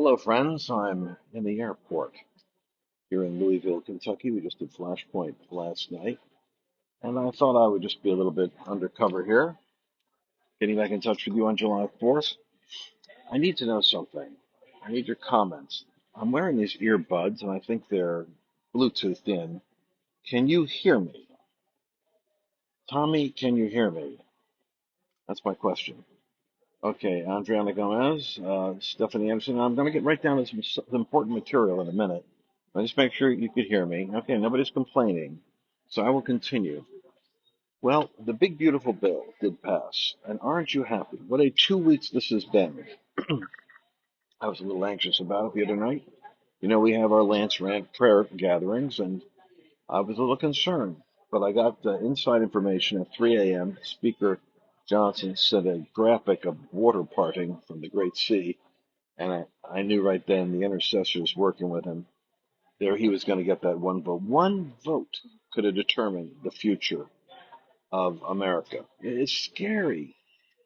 Hello, friends. I'm in the airport here in Louisville, Kentucky. We just did Flashpoint last night, and I thought I would just be a little bit undercover here, getting back in touch with you on July 4th. I need to know something. I need your comments. I'm wearing these earbuds, and I think they're Bluetooth in. Can you hear me? Tommy, can you hear me? That's my question. Okay, Adriana Gomez, Stephanie Anderson. I'm going to get right down to some important material in a minute. I just make sure you could hear me. Okay, nobody's complaining, so I will continue. Well, the big beautiful bill did pass, and aren't you happy? What a 2 weeks this has been. I was a little anxious about it the other night. We have our Lance Rant prayer gatherings, and I was a little concerned, but I got inside information at 3 a.m. Speaker Johnson sent a graphic of water parting from the Great Sea, and I knew right then the intercessors working with him, there he was going to get that one vote. One vote could have determined the future of America. It's scary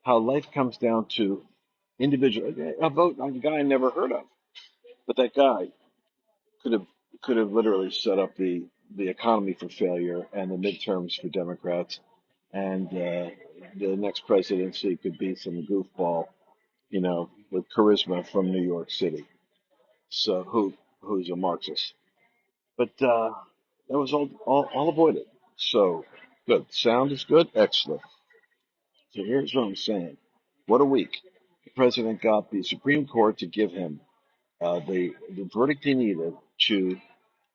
how life comes down to individual. A vote on a guy I never heard of, but that guy could have could have literally set up the economy for failure and the midterms for Democrats, and the next presidency could be some goofball, with charisma from New York City. So who's a Marxist? But that was all avoided. So good. Sound is good. Excellent. So here's what I'm saying. What a week. The president got the Supreme Court to give him the verdict he needed to.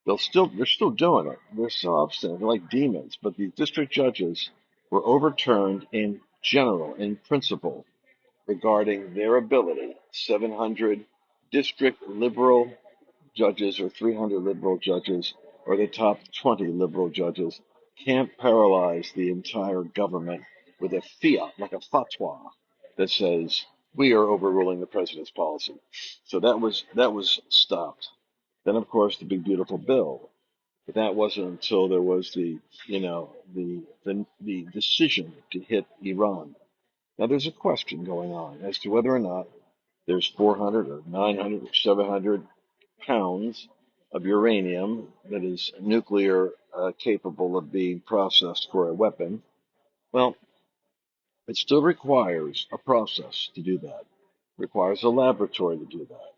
They're still doing it. They're still obstinate. They're like demons. But the district judges were overturned in general, in principle, regarding their ability. 700 district liberal judges or 300 liberal judges or the top 20 liberal judges can't paralyze the entire government with a fiat, like a fatwa, that says we are overruling the president's policy. So that was stopped. Then, of course, the big beautiful bill. But that wasn't until there was the decision to hit Iran. Now there's a question going on as to whether or not there's 400 or 900 or 700 pounds of uranium that is nuclear capable of being processed for a weapon. Well, it still requires a process to do that. It requires a laboratory to do that.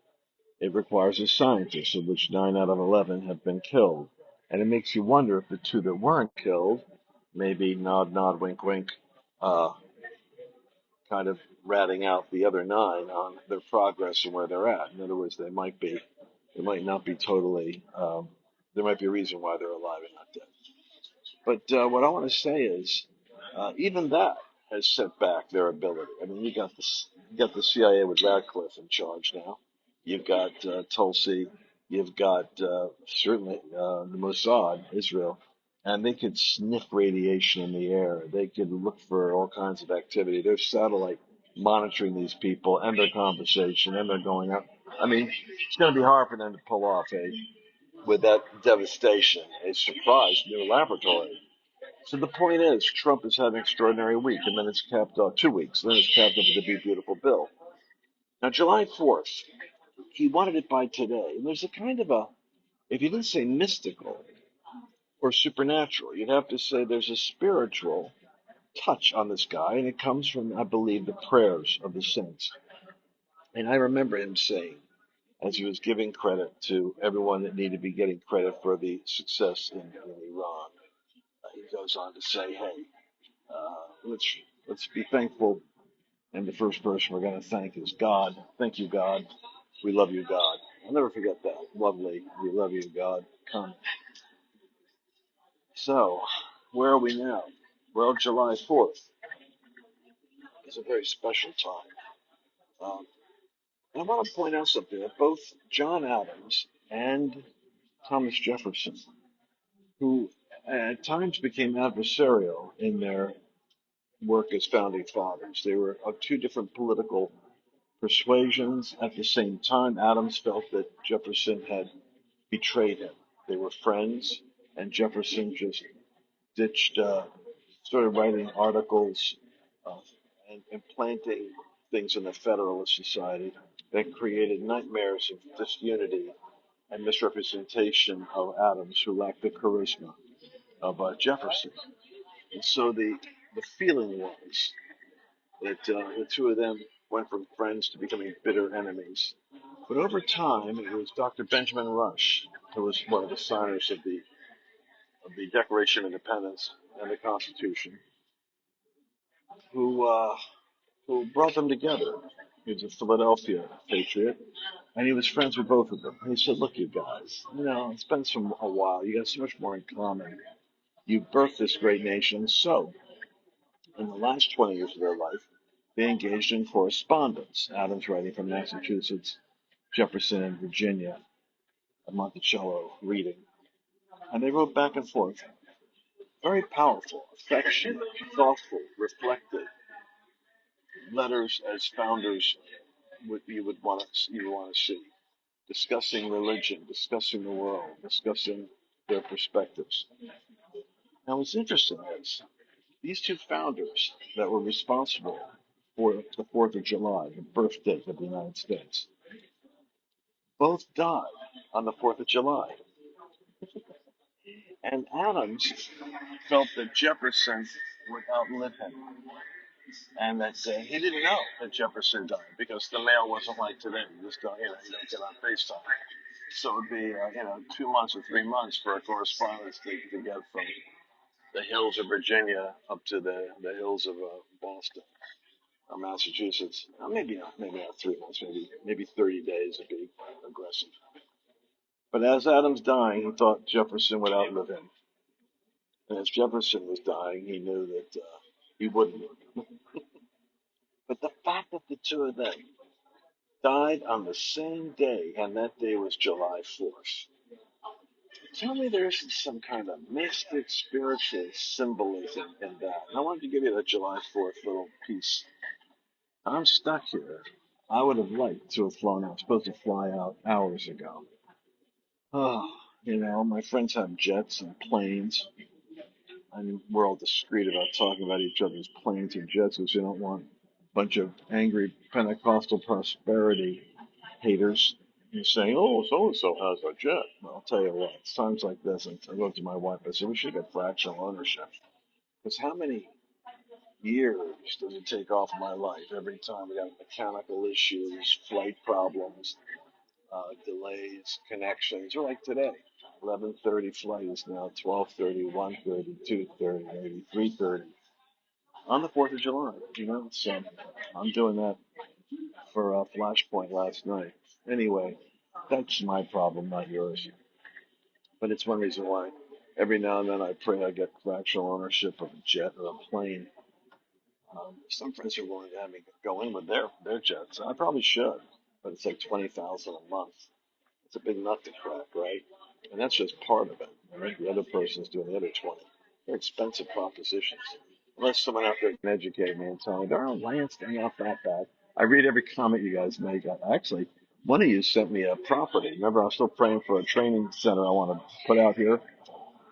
It requires a scientist, of which 9 out of 11 have been killed. And it makes you wonder if the two that weren't killed, maybe nod, nod, wink, wink, uh, kind of ratting out the other 9 on their progress and where they're at. In other words, they might not be totally, there might be a reason why they're alive and not dead. But what I want to say is, even that has set back their ability. I mean, you got the CIA with Radcliffe in charge now. You've got Tulsi. You've got certainly the Mossad, Israel, and they could sniff radiation in the air. They could look for all kinds of activity. There's satellite monitoring these people and their conversation and their going out. I mean, it's going to be hard for them to pull off with that devastation, a surprise new laboratory. So the point is, Trump has had an extraordinary week, and then it's capped off 2 weeks. Then it's capped off with the big beautiful bill. Now, July 4th, he wanted it by today. And there's a kind of if you didn't say mystical or supernatural, you'd have to say there's a spiritual touch on this guy, and it comes from, I believe, the prayers of the saints. And I remember him saying, as he was giving credit to everyone that needed to be getting credit for the success in Iran, he goes on to say, hey, let's be thankful. And the first person we're going to thank is God. Thank you, God. We love you, God. I'll never forget that. Lovely. We love you, God. Come. So, where are we now? Well, July 4th is a very special time. And I want to point out something that both John Adams and Thomas Jefferson, who at times became adversarial in their work as founding fathers, they were of two different political persuasions. At the same time, Adams felt that Jefferson had betrayed him. They were friends, and Jefferson just ditched, started writing articles uh, and planting things in the Federalist Society. that created nightmares of disunity and misrepresentation of Adams, who lacked the charisma of Jefferson. And so the feeling was that the two of them went from friends to becoming bitter enemies. But over time, it was Dr. Benjamin Rush, who was one of the signers of the Declaration of Independence and the Constitution, who brought them together. He was a Philadelphia patriot, and he was friends with both of them. And he said, "Look, you guys, it's been a while. You got so much more in common. You birthed this great nation. So, in the last 20 years of their life, they engaged in correspondence. Adams writing from Massachusetts, Jefferson in Virginia, and Monticello reading. And they wrote back and forth. Very powerful, affectionate, thoughtful, reflective letters as founders you would want to see, discussing religion, discussing the world, discussing their perspectives. Now, what's interesting is these two founders that were responsible for the 4th of July, the birth date of the United States, both died on the 4th of July. And Adams felt that Jefferson would outlive him, and that he didn't know that Jefferson died because the mail wasn't like today. You just you don't get on FaceTime. So it'd be 2 months or 3 months for a correspondence to get from the hills of Virginia up to the hills of Boston or Massachusetts. Maybe not 3 months, maybe 30 days would be aggressive. But as Adams dying, he thought Jefferson would outlive him. And as Jefferson was dying, he knew that he wouldn't. But the fact that the two of them died on the same day, and that day was July 4th, tell me there isn't some kind of mystic, spiritual symbolism in that. And I wanted to give you that July 4th little piece. I'm stuck here. I would have liked to have flown. I was supposed to fly out hours ago. Oh, my friends have jets and planes. I mean, we're all discreet about talking about each other's planes and jets because we don't want a bunch of angry Pentecostal prosperity haters saying, "Oh, so and so has a jet." Well, I'll tell you what, it's times like this, and I wrote to my wife, I said, we should get fractional ownership. Because how many years does it take off my life every time we got mechanical issues, flight problems, delays, connections, or like today? 11:30 flight is now 12:30, 1:30, 2:30, maybe 3:30 on the 4th of July. So I'm doing that for Flashpoint last night. Anyway, that's my problem, not yours. But it's one reason why every now and then I pray I get fractional ownership of a jet or a plane. Some friends are willing to have me go in with their jets. I probably should, but it's like 20,000 a month. It's a big nut to crack, right? And that's just part of it. Right? The other person's doing the other 20. They're expensive propositions. Unless someone out there can educate me and tell me, darn, Lance, they're not that bad. I read every comment you guys make. Actually, one of you sent me a property. Remember, I was still praying for a training center I want to put out here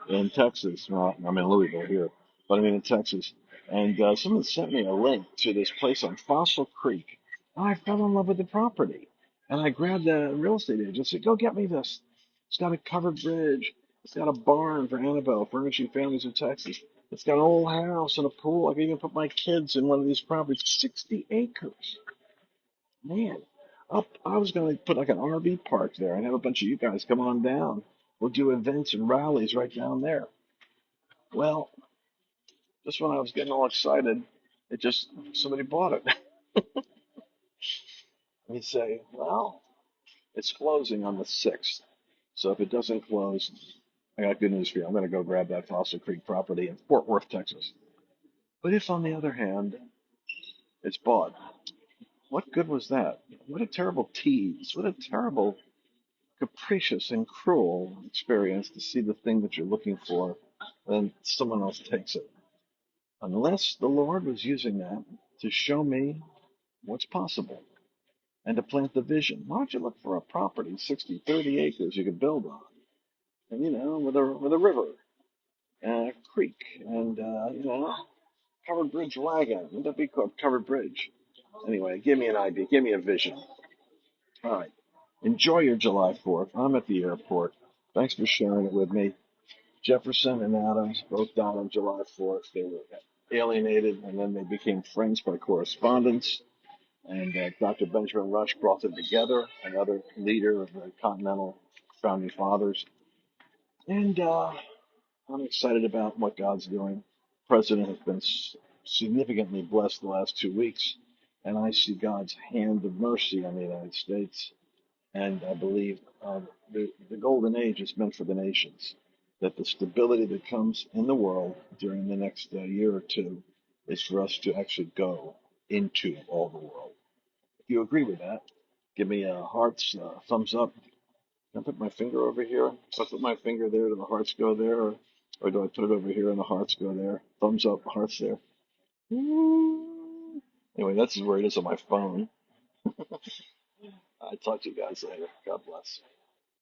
in Texas. Well, I'm in Louisville here, but I mean in Texas. And someone sent me a link to this place on Fossil Creek. I fell in love with the property. And I grabbed the real estate agent and said, go get me this. It's got a covered bridge. It's got a barn for Annabelle, Furnishing Families of Texas. It's got an old house and a pool. I can even put my kids in one of these properties. 60 acres. Man, I was going to put like an RV park there and have a bunch of you guys come on down. We'll do events and rallies right down there. Well, just when I was getting all excited, somebody bought it. And you say, well, it's closing on the 6th. So if it doesn't close, I got good news for you. I'm going to go grab that Fossil Creek property in Fort Worth, Texas. But if, on the other hand, it's bought, what good was that? What a terrible tease. What a terrible, capricious, and cruel experience to see the thing that you're looking for and someone else takes it. Unless the Lord was using that to show me what's possible and to plant the vision. Why don't you look for a property, 60, 30 acres you could build on? And, with a river and a creek and, covered bridge wagon. Wouldn't that be called covered bridge? Anyway, give me an idea. Give me a vision. All right. Enjoy your July 4th. I'm at the airport. Thanks for sharing it with me. Jefferson and Adams both died on July 4th. They were alienated and then they became friends by correspondence. And Dr. Benjamin Rush brought them together, another leader of the Continental Founding Fathers. And I'm excited about what God's doing. The president has been significantly blessed the last 2 weeks, and I see God's hand of mercy on the United States. And I believe the golden age is meant for the nations, that the stability that comes in the world during the next year or two is for us to actually go into all the world. If you agree with that, give me a hearts, thumbs up. Can I put my finger over here? If I put my finger there, do the hearts go there? Or do I put it over here and the hearts go there? Thumbs up, hearts there. Anyway, that's where it is on my phone. I'll talk to you guys later. God bless.